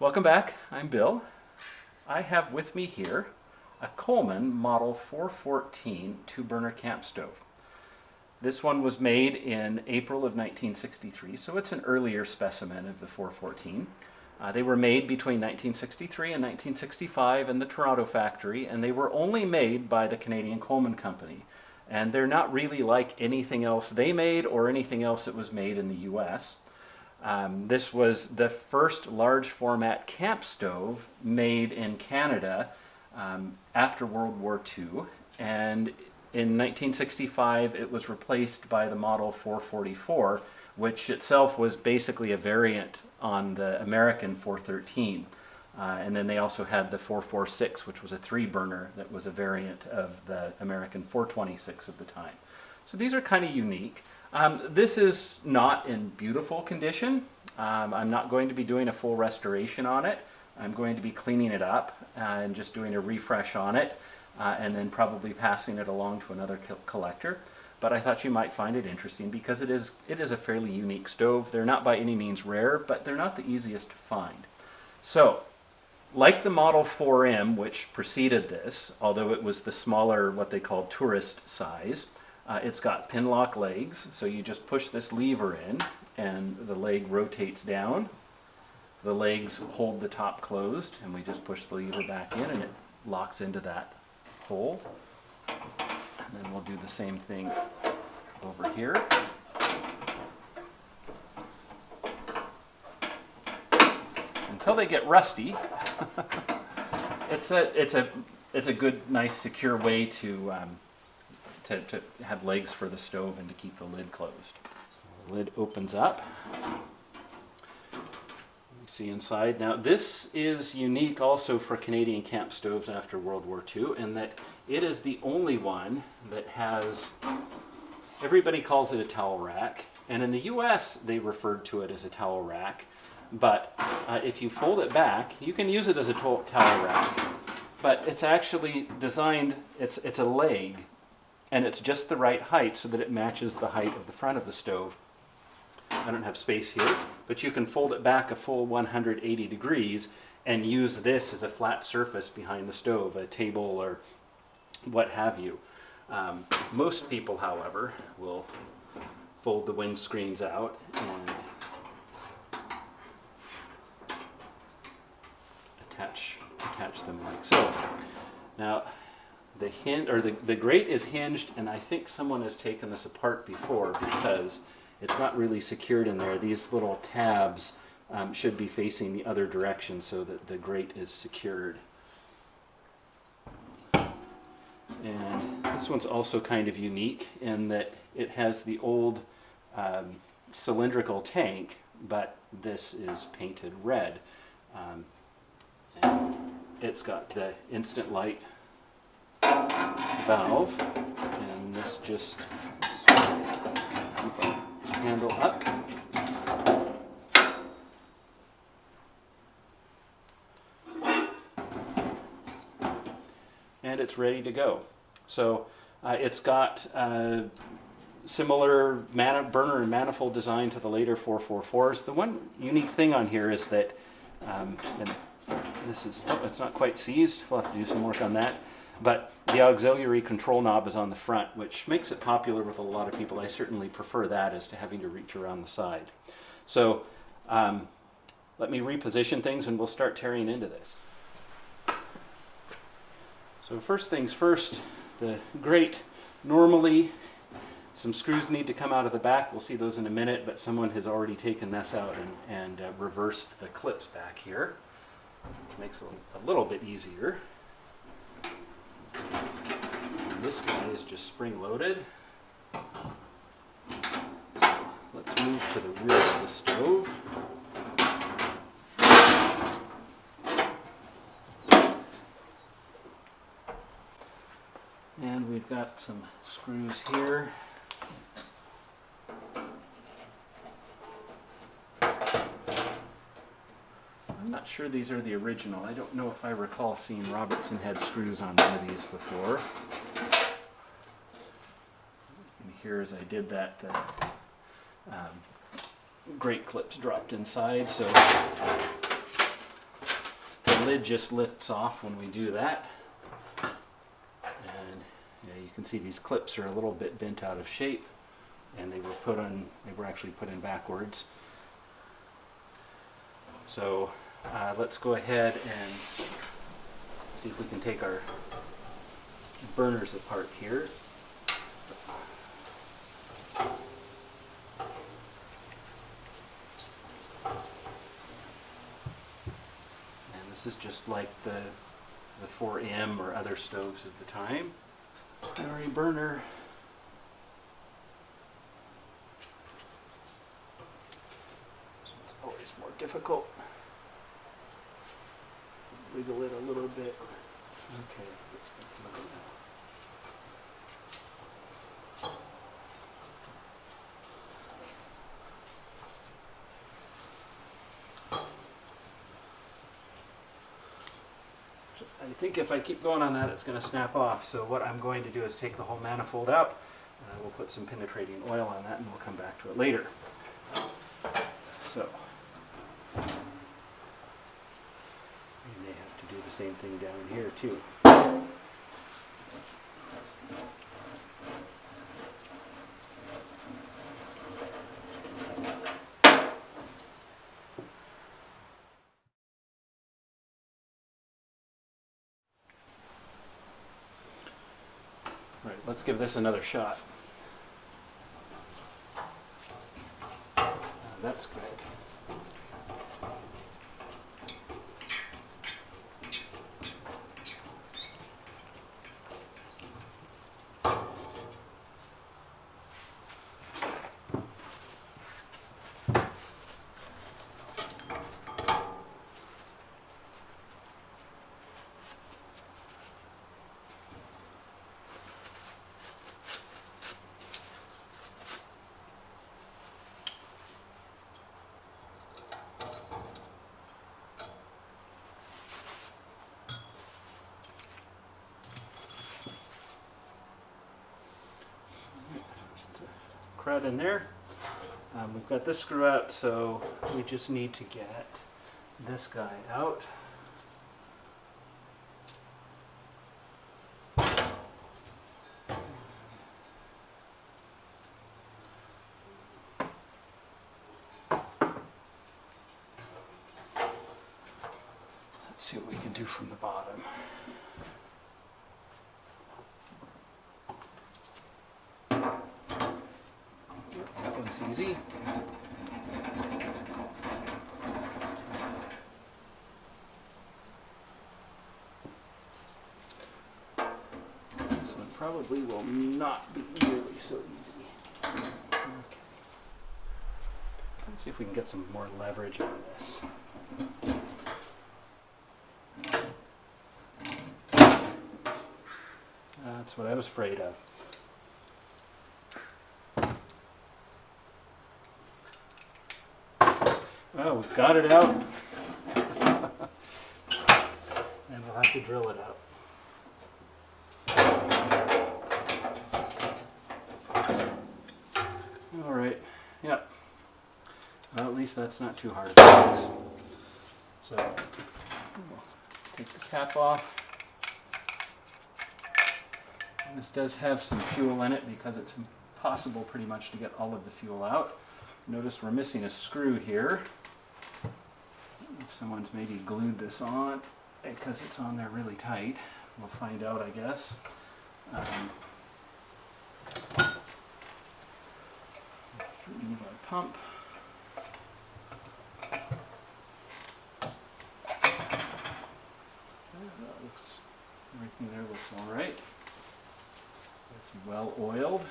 Welcome back. I'm Bill. I have with me here a Coleman Model 414 two-burner camp stove. This one was made in April of 1963, so it's an earlier specimen of the 414. They were made between 1963 and 1965 in the Toronto factory, and they were only made by the Canadian Coleman Company. And they're not really like anything else they made or anything else that was made in the US. This was the first large format camp stove made in Canada after World War II, and in 1965 it was replaced by the Model 444, which itself was basically a variant on the American 413. And then they also had the 446, which was a three-burner that was a variant of the American 426 at the time. So these are kind of unique. This is not in beautiful condition. I'm not going to be doing a full restoration on it. I'm going to be cleaning it up and just doing a refresh on it, and then probably passing it along to another collector. But I thought you might find it interesting because it is a fairly unique stove. They're not by any means rare, but they're not the easiest to find. So, like the Model 4M, which preceded this, although it was the smaller, what they call tourist size, it's got pinlock legs, so you just push this lever in and the leg rotates down. The legs hold the top closed, and we just push the lever back in and it locks into that hole. And then we'll do the same thing over here. Until they get rusty, it's a good, nice, secure way to have legs for the stove and to keep the lid closed. The lid opens up. You see inside. Now this is unique also for Canadian camp stoves after World War II, in that it is the only one that has, everybody calls it a towel rack, and in the US they referred to it as a towel rack, but if you fold it back, you can use it as a towel rack, but it's actually designed, it's a leg, and it's just the right height so that it matches the height of the front of the stove. I don't have space here, but you can fold it back a full 180 degrees and use this as a flat surface behind the stove, a table or what have you. Most people, however, will fold the windscreens out and attach them like so. Now, the grate is hinged, and I think someone has taken this apart before because it's not really secured in there. These little tabs should be facing the other direction so that the grate is secured. And this one's also kind of unique in that it has the old cylindrical tank, but this is painted red. And it's got the instant light valve, and this just keep the handle up. And it's ready to go. So it's got similar burner and manifold design to the later 444s. The one unique thing on here is that, and this is, it's not quite seized, we'll have to do some work on that, but the auxiliary control knob is on the front, which makes it popular with a lot of people. I certainly prefer that as to having to reach around the side. So let me reposition things and we'll start tearing into this. So first things first, the grate. Normally some screws need to come out of the back. We'll see those in a minute, but someone has already taken this out and reversed the clips back here. Makes it a little bit easier. And this guy is just spring-loaded. So let's move to the rear of the stove. And we've got some screws here. I'm not sure these are the original. I don't know if I recall seeing Robertson head screws on one of these before. And here as I did that, the grate clips dropped inside, so lid just lifts off when we do that. And yeah, you can see these clips are a little bit bent out of shape, and they were actually put in backwards. So let's go ahead and see if we can take our burners apart here. And this is just like the 4M or other stoves of the time. Primary burner. This one's always more difficult. Wiggle it a little bit. Okay, let's look at that. I think if I keep going on that, it's going to snap off. So what I'm going to do is take the whole manifold out. We'll put some penetrating oil on that, and we'll come back to it later. So we may have to do the same thing down here too. Right, let's give this another shot. That's good. Crud in there. We've got this screw out, so we just need to get this guy out. Let's see what we can do from the bottom. That one's easy. This one probably will not be nearly so easy. Okay. Let's see if we can get some more leverage on this. That's what I was afraid of. Oh, we've got it out. And we'll have to drill it out. All right, yeah. Well, at least that's not too hard to fix. So, we'll take the cap off. And this does have some fuel in it because it's impossible pretty much to get all of the fuel out. Notice we're missing a screw here. If someone's maybe glued this on because it's on there really tight. We'll find out, I guess. Remove our pump. That looks, everything there looks all right. It's well oiled.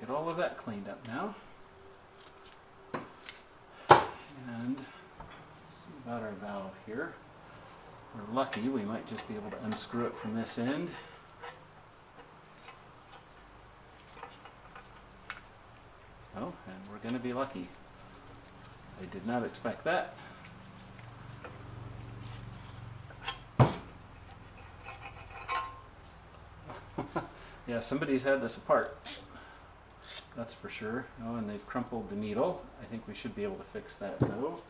get all of that cleaned up now. And let's see about our valve here. If we're lucky, we might just be able to unscrew it from this end. Oh, and we're going to be lucky. I did not expect that. Yeah, somebody's had this apart. That's for sure. Oh, and they've crumpled the needle. I think we should be able to fix that though.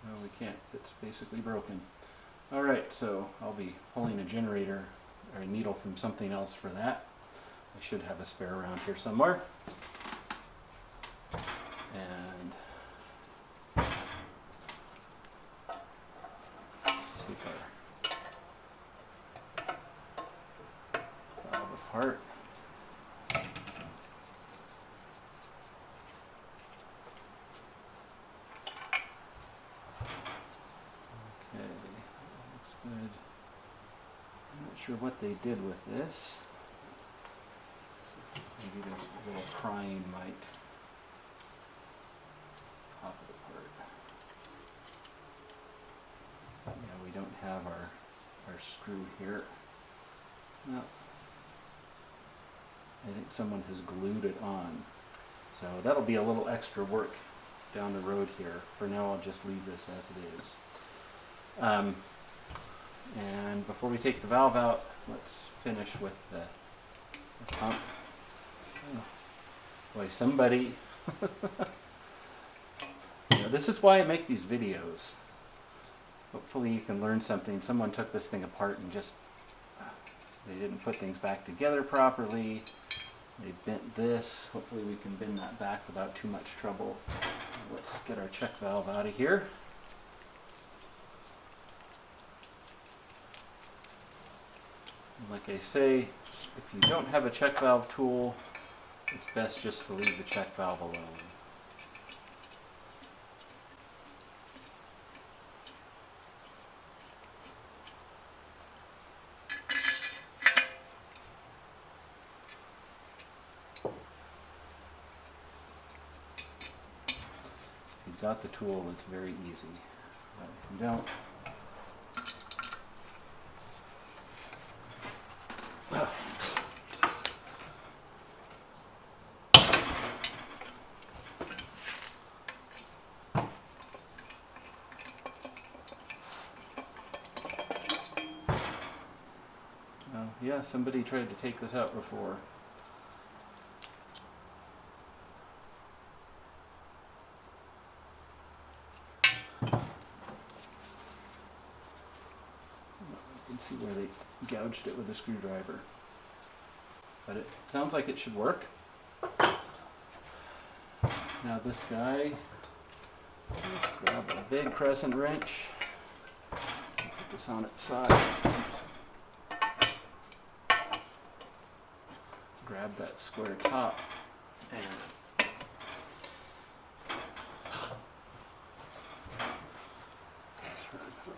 No, we can't. It's basically broken. All right, so I'll be pulling a generator or a needle from something else for that. I should have a spare around here somewhere. And take our valve apart. Okay, that looks good. I'm not sure what they did with this. Maybe there's a little prying might pop it apart. Yeah, we don't have our screw here. No. I think someone has glued it on. So that'll be a little extra work down the road here. For now, I'll just leave this as it is. And before we take the valve out, let's finish with the pump. Oh, boy, somebody. This is why I make these videos. Hopefully you can learn something. Someone took this thing apart and just, they didn't put things back together properly. They bent this. Hopefully we can bend that back without too much trouble. Let's get our check valve out of here. Like I say, if you don't have a check valve tool, it's best just to leave the check valve alone. If you've got the tool, it's very easy. But if you don't, yeah, somebody tried to take this out before. You can see where they gouged it with a screwdriver. But it sounds like it should work. Now this guy, let's grab a big crescent wrench, put this on its side. Grab that square top and turn this.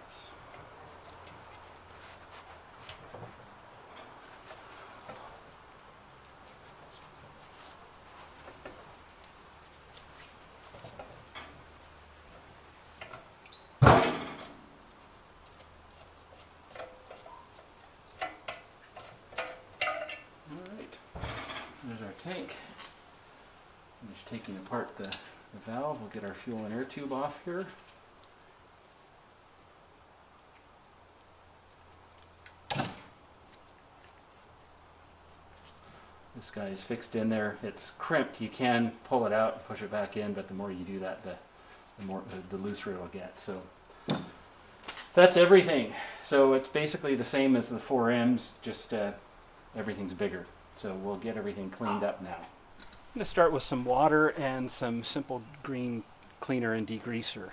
There's our tank. I'm just taking apart the valve. We'll get our fuel and air tube off here. This guy is fixed in there. It's crimped. You can pull it out and push it back in, but the more you do that, the looser it'll get. So that's everything. So it's basically the same as the 4Ms, just everything's bigger. So we'll get everything cleaned up now. I'm going to start with some water and some simple green cleaner and degreaser.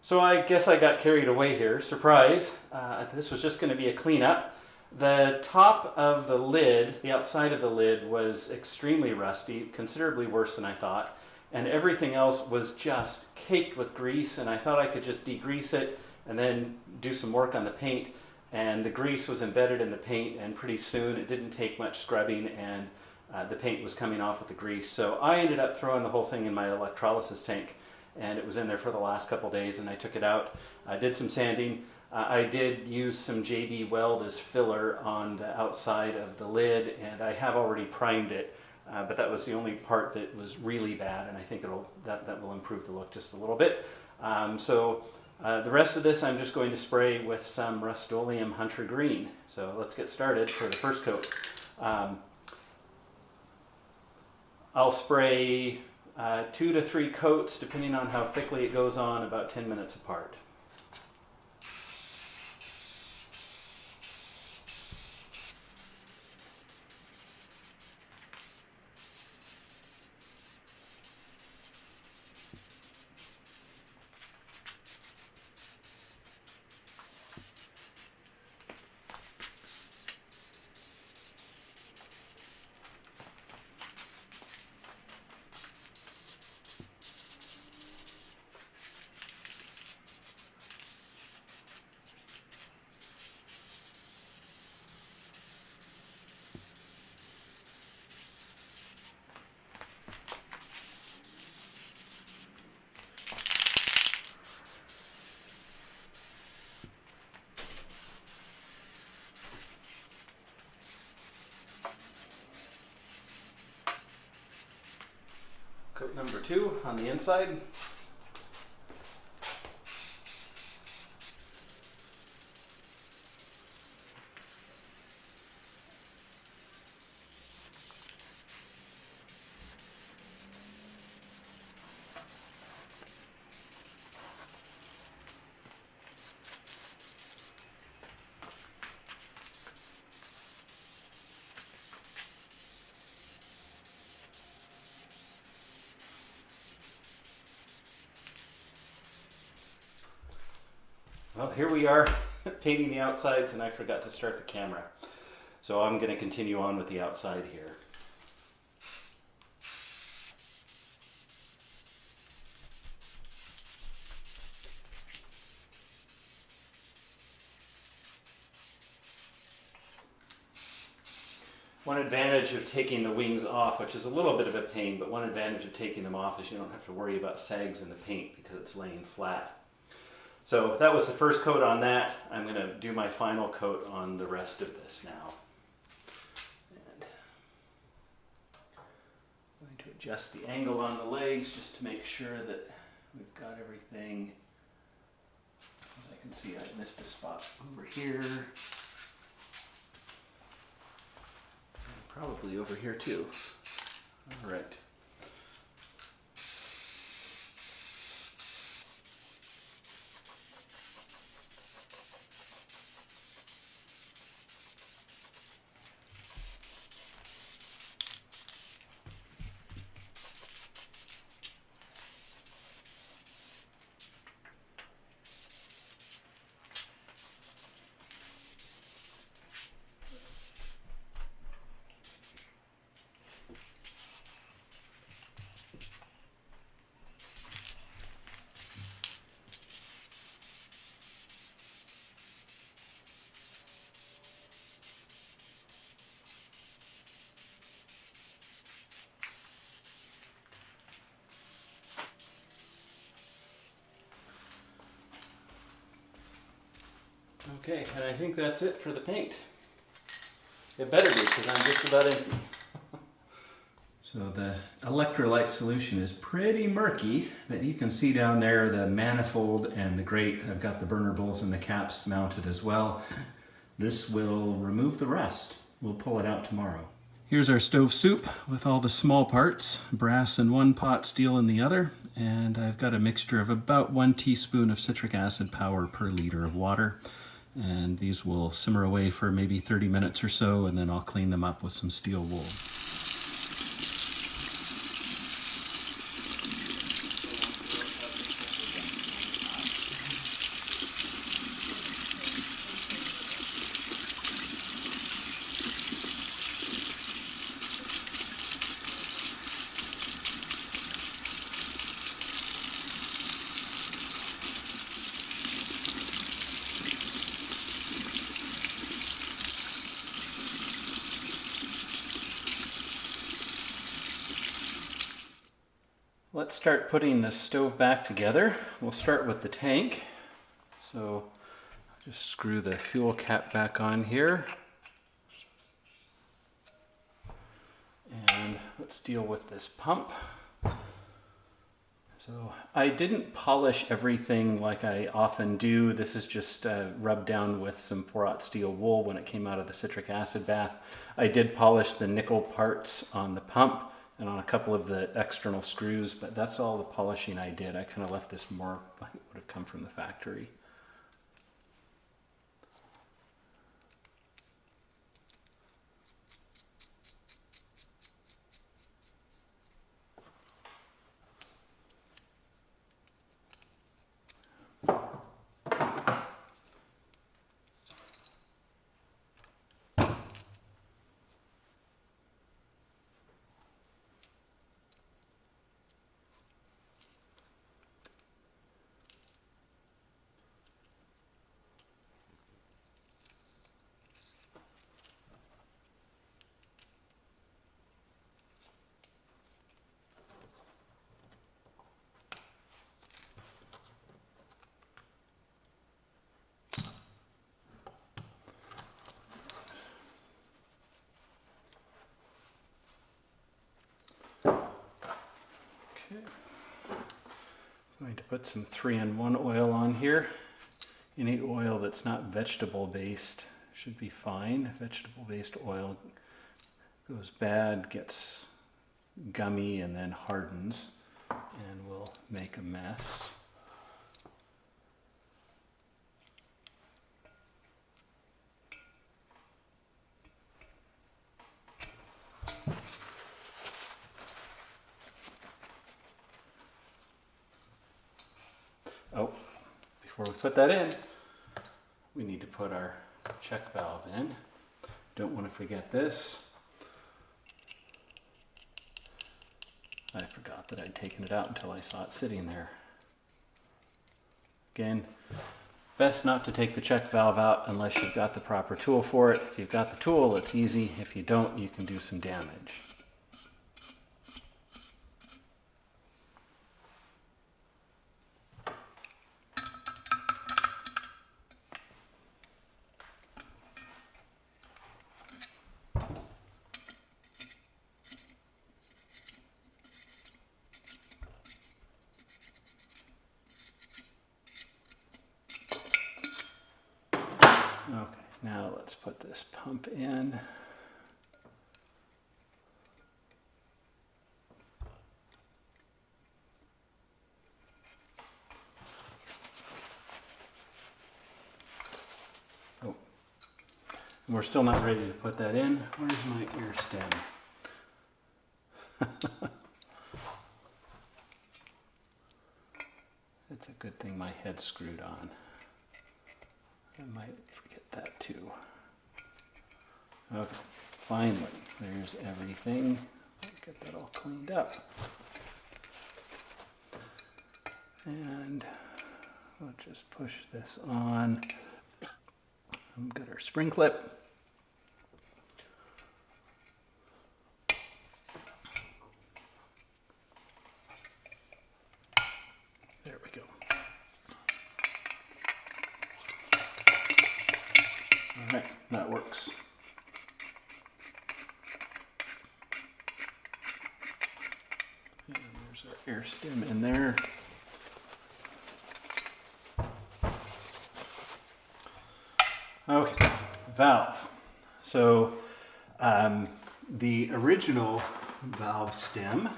So I guess I got carried away here. Surprise. This was just going to be a cleanup. The top of the lid, the outside of the lid, was extremely rusty, considerably worse than I thought. And everything else was just caked with grease, and I thought I could just degrease it and then do some work on the paint. And the grease was embedded in the paint, and pretty soon it didn't take much scrubbing, and the paint was coming off with the grease. So I ended up throwing the whole thing in my electrolysis tank, and it was in there for the last couple days, and I took it out. I did some sanding. I did use some JB Weld as filler on the outside of the lid, and I have already primed it, but that was the only part that was really bad, and I think that will improve the look just a little bit. The rest of this I'm just going to spray with some Rust-Oleum Hunter Green. So let's get started for the first coat. I'll spray 2 to 3 coats, depending on how thickly it goes on, about 10 minutes apart. Coat number 2 on the inside. Well, here we are painting the outsides, and I forgot to start the camera. So I'm going to continue on with the outside here. One advantage of taking the wings off, which is a little bit of a pain, but one advantage of taking them off is you don't have to worry about sags in the paint because it's laying flat. So that was the first coat on that. I'm going to do my final coat on the rest of this now. And I'm going to adjust the angle on the legs just to make sure that we've got everything. As I can see, I missed a spot over here. And probably over here too. All right. Okay, and I think that's it for the paint. It better be, because I'm just about empty. So the electrolyte solution is pretty murky, but you can see down there the manifold and the grate. I've got the burner bowls and the caps mounted as well. This will remove the rust. We'll pull it out tomorrow. Here's our stove soup with all the small parts, brass in one pot, steel in the other, and I've got a mixture of about 1 teaspoon of citric acid power per liter of water. And these will simmer away for maybe 30 minutes or so, and then I'll clean them up with some steel wool. let's start putting the stove back together. We'll start with the tank. So just screw the fuel cap back on here. And let's deal with this pump. So I didn't polish everything like I often do. This is just rubbed down with some 4/0 steel wool when it came out of the citric acid bath. I did polish the nickel parts on the pump and on a couple of the external screws, but that's all the polishing I did. I kind of left this more like it would have come from the factory. Okay. I'm going to put some 3-in-1 oil on here. Any oil that's not vegetable based should be fine. Vegetable based oil goes bad, gets gummy, and then hardens and will make a mess. Oh, before we put that in, we need to put our check valve in. Don't want to forget this. I forgot that I'd taken it out until I saw it sitting there. Again, best not to take the check valve out unless you've got the proper tool for it. If you've got the tool, it's easy. If you don't, you can do some damage. Okay, now let's put this pump in. Oh, and we're still not ready to put that in. Where's my ear stem? It's a good thing my head's screwed on. I might forget that too. Okay, finally, there's everything. Get that all cleaned up. And we'll just push this on. We've got our spring clip. There we go. All right, that works. And there's our air stem in there. Okay, valve. So the original valve stem,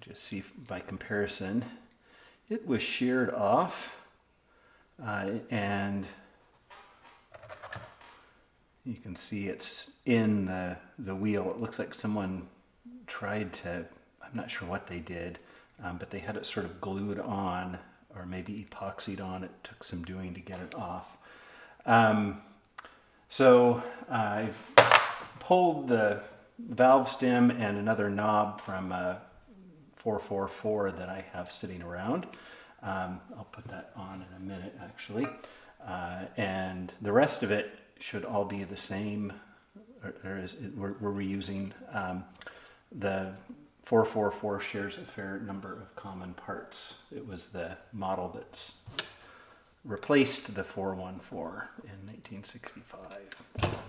just see by comparison, it was sheared off. And you can see it's in the wheel. It looks like someone tried to, I'm not sure what they did, but they had it sort of glued on or maybe epoxied on. It took some doing to get it off. So I've pulled the valve stem and another knob from a 444 that I have sitting around. I'll put that on in a minute, actually. And the rest of it should all be the same. We're reusing the 444 shares a fair number of common parts. It was the model that's replaced the 414 in 1965.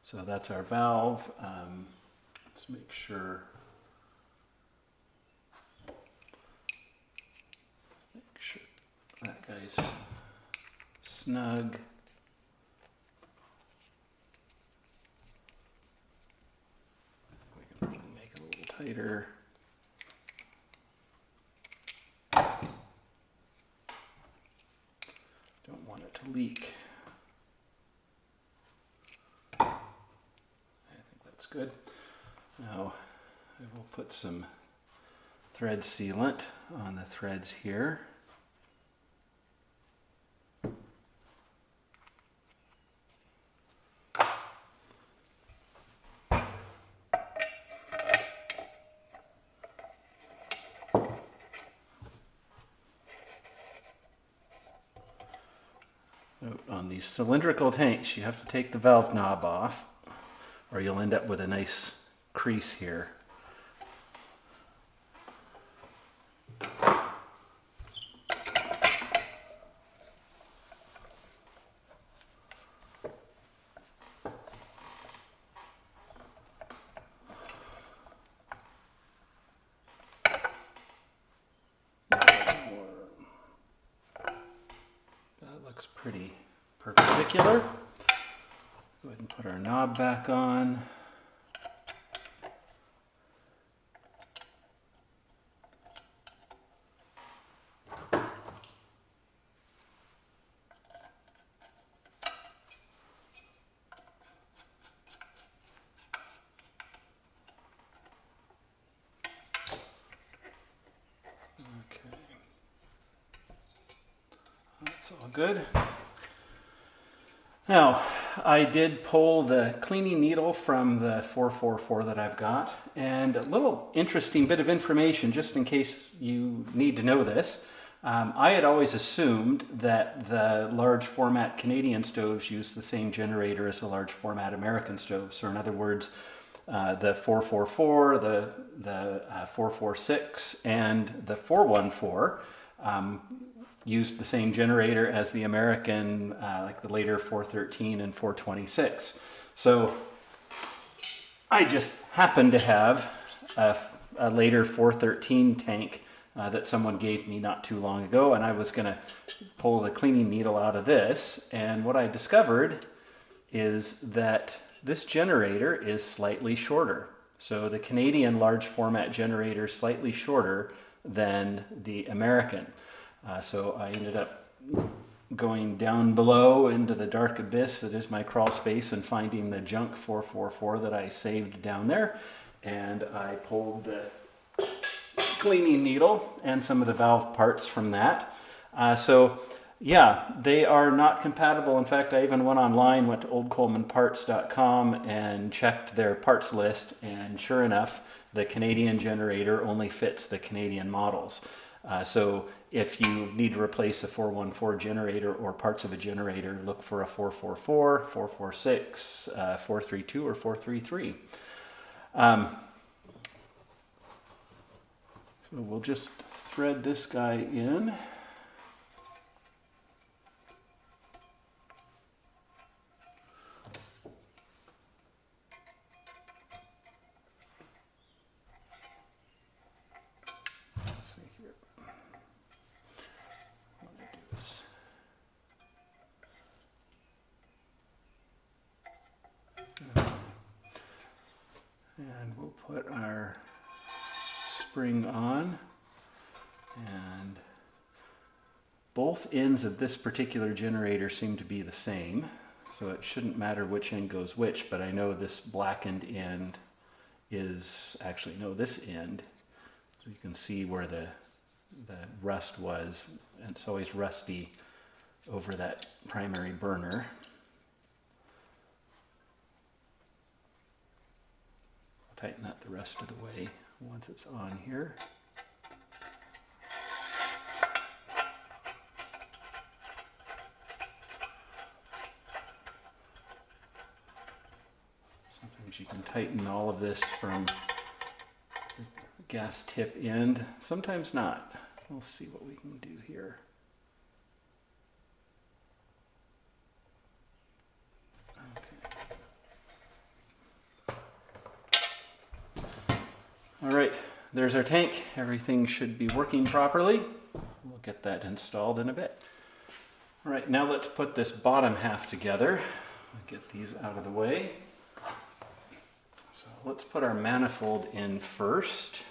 So that's our valve. Let's make sure that guy's snug. We can make it a little tighter. Don't want it to leak. I think that's good. Now I will put some thread sealant on the threads here. On these cylindrical tanks, you have to take the valve knob off, or you'll end up with a nice crease here. That looks pretty perpendicular. Go ahead and put our knob back on. Okay. That's all good. Now, I did pull the cleaning needle from the 444 that I've got, and a little interesting bit of information, just in case you need to know this. I had always assumed that the large format Canadian stoves use the same generator as the large format American stoves. So in other words, the 444, the 446, and the 414 used the same generator as the American, like the later 413 and 426. So I just happened to have a later 413 tank that someone gave me not too long ago, and I was going to pull the cleaning needle out of this, and what I discovered is that this generator is slightly shorter. So the Canadian large format generator is slightly shorter than the American. So I ended up going down below into the dark abyss that is my crawl space and finding the junk 444 that I saved down there. And I pulled the cleaning needle and some of the valve parts from that. So yeah, they are not compatible. In fact, I even went online, went to oldcolemanparts.com and checked their parts list. And sure enough, the Canadian generator only fits the Canadian models. So if you need to replace a 414 generator or parts of a generator, look for a 444, 446, 432, or 433. So we'll just thread this guy in. And we'll put our spring on, and both ends of this particular generator seem to be the same, so it shouldn't matter which end goes which, but I know this blackened end is actually, no, this end, so you can see where the rust was, and it's always rusty over that primary burner. Tighten that the rest of the way once it's on here. Sometimes you can tighten all of this from gas tip end, sometimes not. We'll see what we can do here. Okay. All right, there's our tank. Everything should be working properly. We'll get that installed in a bit. All right, now let's put this bottom half together. I'll get these out of the way. So let's put our manifold in first.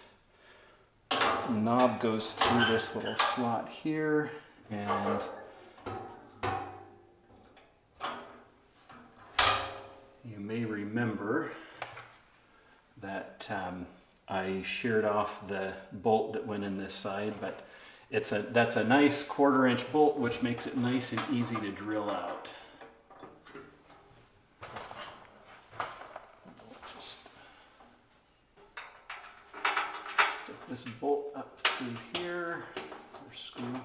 The knob goes through this little slot here, and you may remember that I sheared off the bolt that went in this side, but that's a nice 1/4 inch bolt, which makes it nice and easy to drill out. Just stick this bolt up through here, or screw.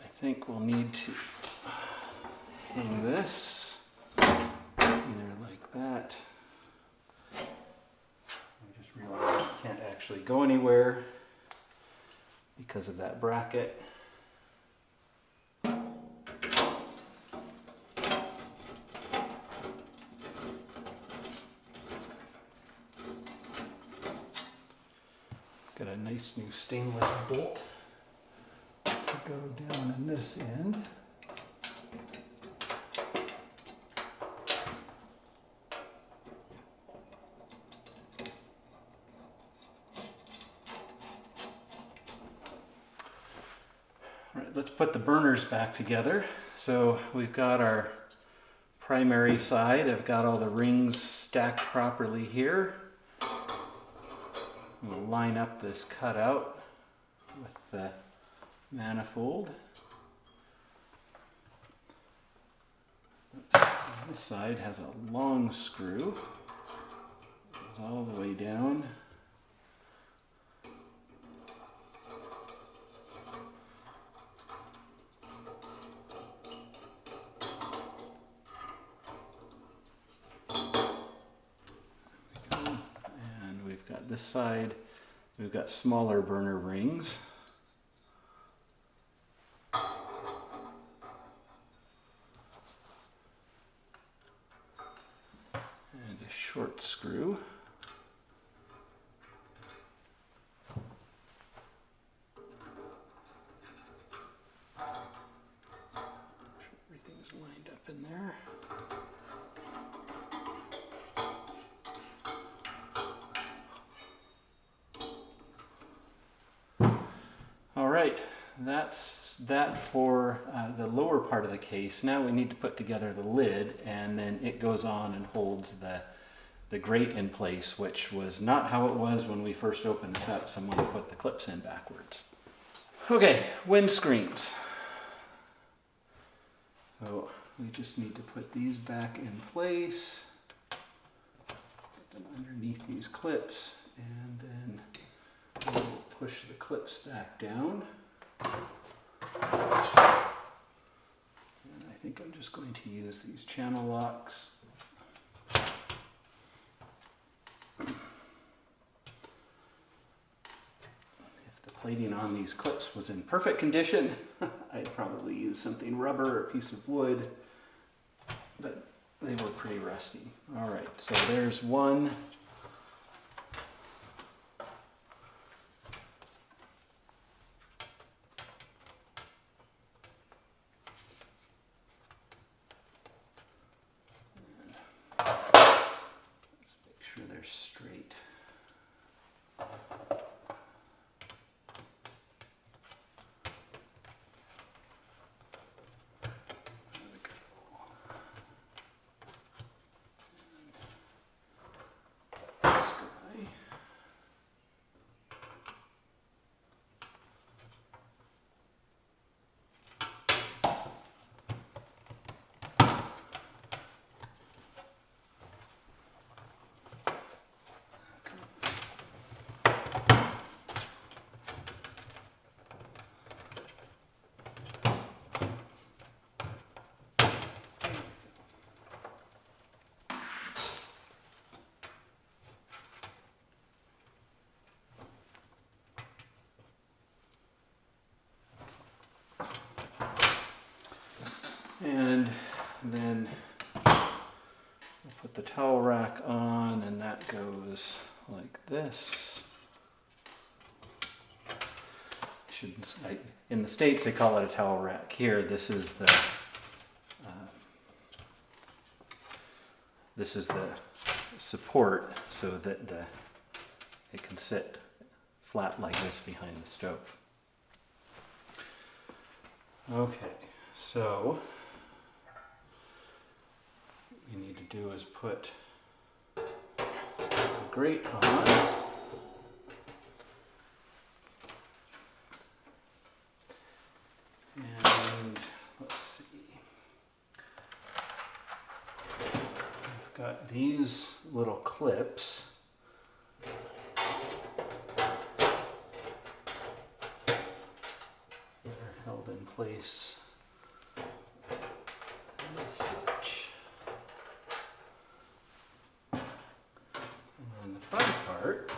I think we'll need to hang this in there like that. I just realized it can't actually go anywhere because of that bracket. Got a nice new stainless bolt to go down in this end. All right, let's put the burners back together. So we've got our primary side. I've got all the rings stacked properly here. We'll line up this cutout with the manifold. Oops. This side has a long screw. Goes all the way down. And we've got this side, we've got smaller burner rings. Short screw. Everything's lined up in there. All right, that's that for the lower part of the case. Now we need to put together the lid, and then it goes on and holds the grate in place, which was not how it was when we first opened this up. Someone put the clips in backwards. Okay, windscreens. So we just need to put these back in place, put them underneath these clips, and then we'll push the clips back down. And I think I'm just going to use these channel locks. Plating on these clips was in perfect condition, I'd probably use something rubber or a piece of wood, but they were pretty rusty. All right, so there's one. Let's make sure they're straight. then we'll put the towel rack on, and that goes like this. In the States they call it a towel rack. Here, this is the support so that it can sit flat like this behind the stove. Okay, so what we need to do is put the grate on. And let's see. I've got these little clips. They're held in place as such. And then the fun part,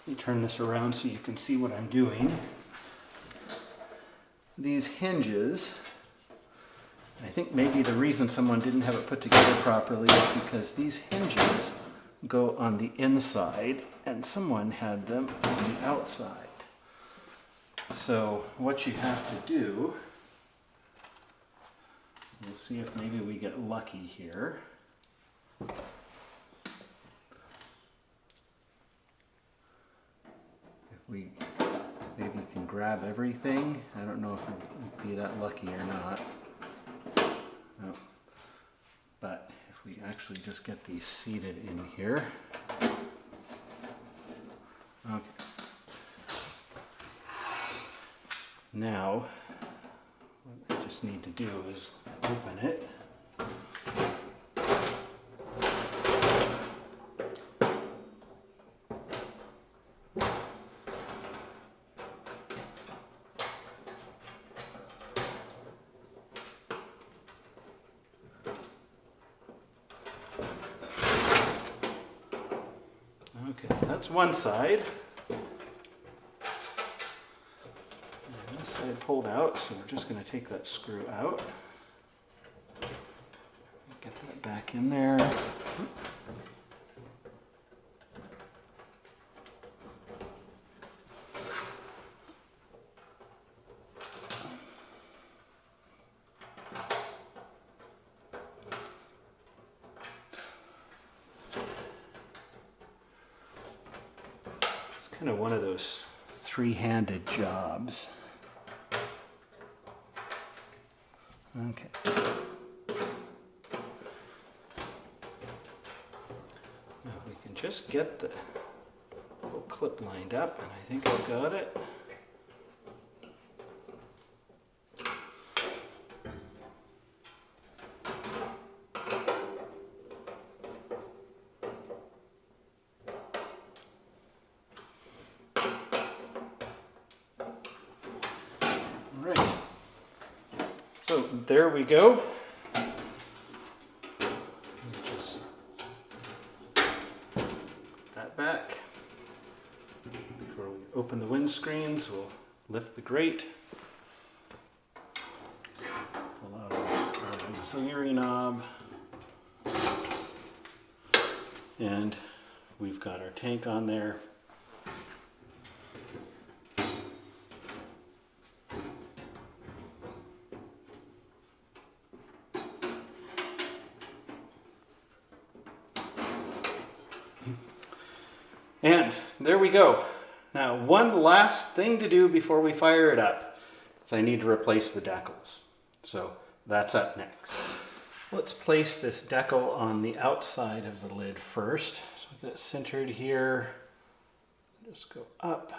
let me turn this around so you can see what I'm doing. These hinges, I think maybe the reason someone didn't have it put together properly is because these hinges go on the inside and someone had them on the outside. So what you have to do, we'll see if maybe we get lucky here. If we maybe can grab everything. I don't know if we'd be that lucky or not. No. But if we actually just get these seated in here. Okay. Now, what I just need to do is open it. Okay, that's one side. And this side pulled out, so we're just going to take that screw out. Get that back in there. Kind of one of those three-handed jobs. Okay. Now we can just get the little clip lined up, and I think I've got it. So there we go. Just put that back. Before we open the windscreens, we'll lift the grate. Pull out our auxiliary knob. And we've got our tank on there. And there we go. Now, one last thing to do before we fire it up is I need to replace the decals. So that's up next. Let's place this decal on the outside of the lid first. So we get it centered here. Just go up.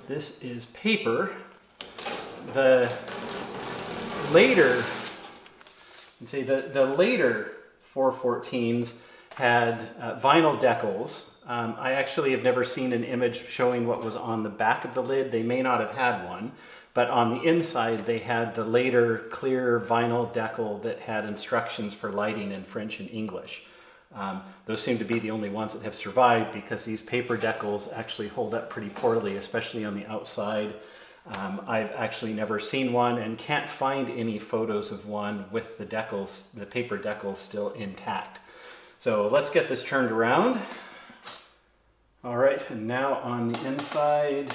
This is paper. The later 414s had vinyl decals, I actually have never seen an image showing what was on the back of the lid. They may not have had one, but on the inside they had the later clear vinyl decal that had instructions for lighting in French and English. Those seem to be the only ones that have survived because these paper decals actually hold up pretty poorly, especially on the outside. I've actually never seen one and can't find any photos of one with the decals, the paper decals still intact. So let's get this turned around. All right, and now on the inside,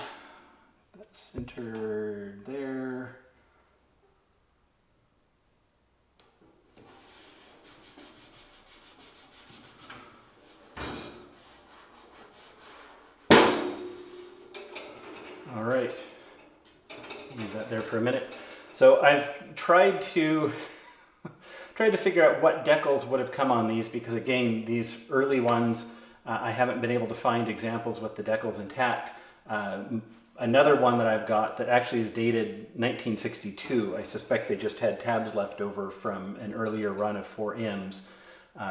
that's centered there. All right, leave that there for a minute. So I've tried to figure out what decals would have come on these because again, these early ones, I haven't been able to find examples with the decals intact. Another one that I've got that actually is dated 1962, I suspect they just had tabs left over from an earlier run of 4Ms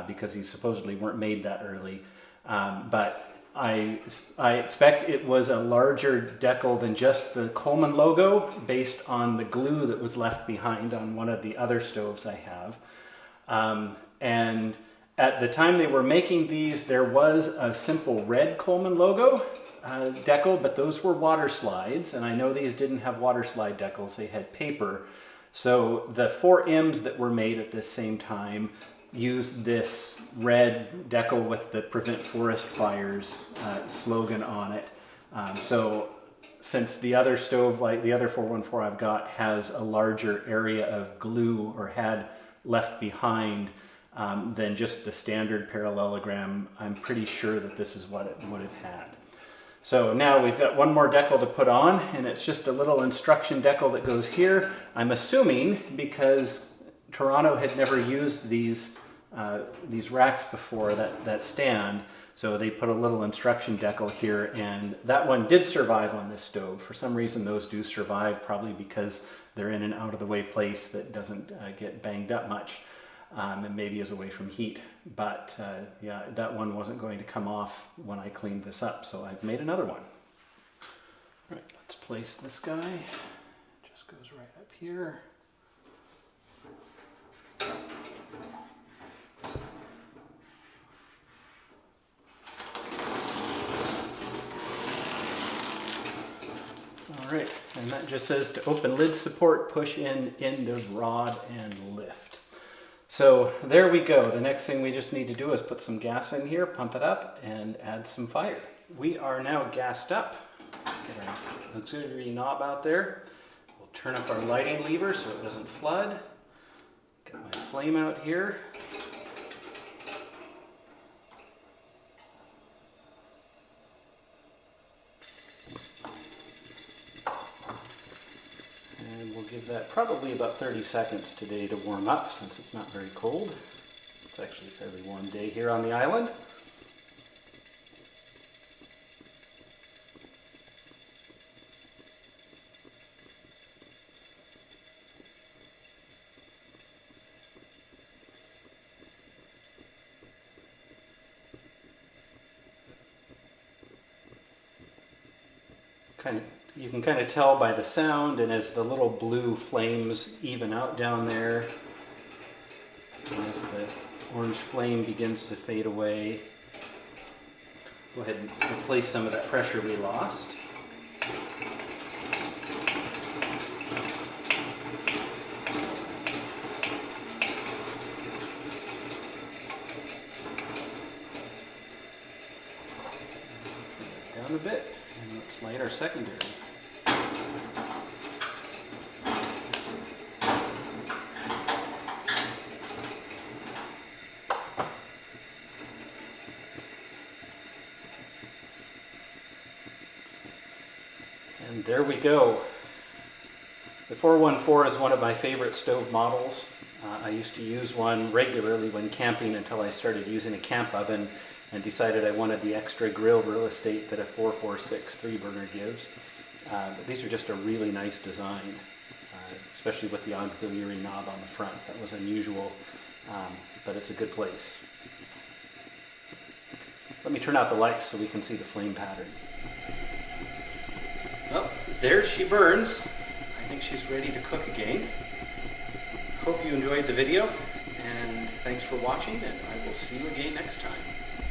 because these supposedly weren't made that early. But I expect it was a larger decal than just the Coleman logo based on the glue that was left behind on one of the other stoves I have. And at the time they were making these, there was a simple red Coleman logo decal, but those were water slides, and I know these didn't have water slide decals, they had paper. So the 4Ms that were made at this same time used this red decal with the Prevent Forest Fires slogan on it. So since the other stove, like the other 414 I've got, has a larger area of glue or had left behind than just the standard parallelogram, I'm pretty sure that this is what it would have had. So now we've got one more decal to put on, and it's just a little instruction decal that goes here. I'm assuming because Toronto had never used these racks before, that stand, so they put a little instruction decal here, and that one did survive on this stove. For some reason those do survive, probably because they're in an out-of-the-way place that doesn't get banged up much. And maybe is away from heat, but yeah, that one wasn't going to come off when I cleaned this up, so I've made another one. All right, let's place this guy. It just goes right up here. All right, and that just says to open lid support, push in the rod and lift. So there we go. The next thing we just need to do is put some gas in here, pump it up, and add some fire. We are now gassed up. Get our auxiliary knob out there. We'll turn up our lighting lever so it doesn't flood. Got my flame out here. And we'll give that probably about 30 seconds today to warm up since it's not very cold. It's actually a fairly warm day here on the island. You can kind of tell by the sound, and as the little blue flames even out down there, and as the orange flame begins to fade away, go ahead and replace some of that pressure we lost. Down a bit, and let's light our secondary. And there we go. The 414 is one of my favorite stove models. I used to use one regularly when camping until I started using a camp oven and decided I wanted the extra grill real estate that a 446 3-burner gives. But these are just a really nice design, especially with the auxiliary knob on the front. That was unusual, but it's a good place. Let me turn out the lights so we can see the flame pattern. Well, there she burns. I think she's ready to cook again. Hope you enjoyed the video, and thanks for watching, and I will see you again next time.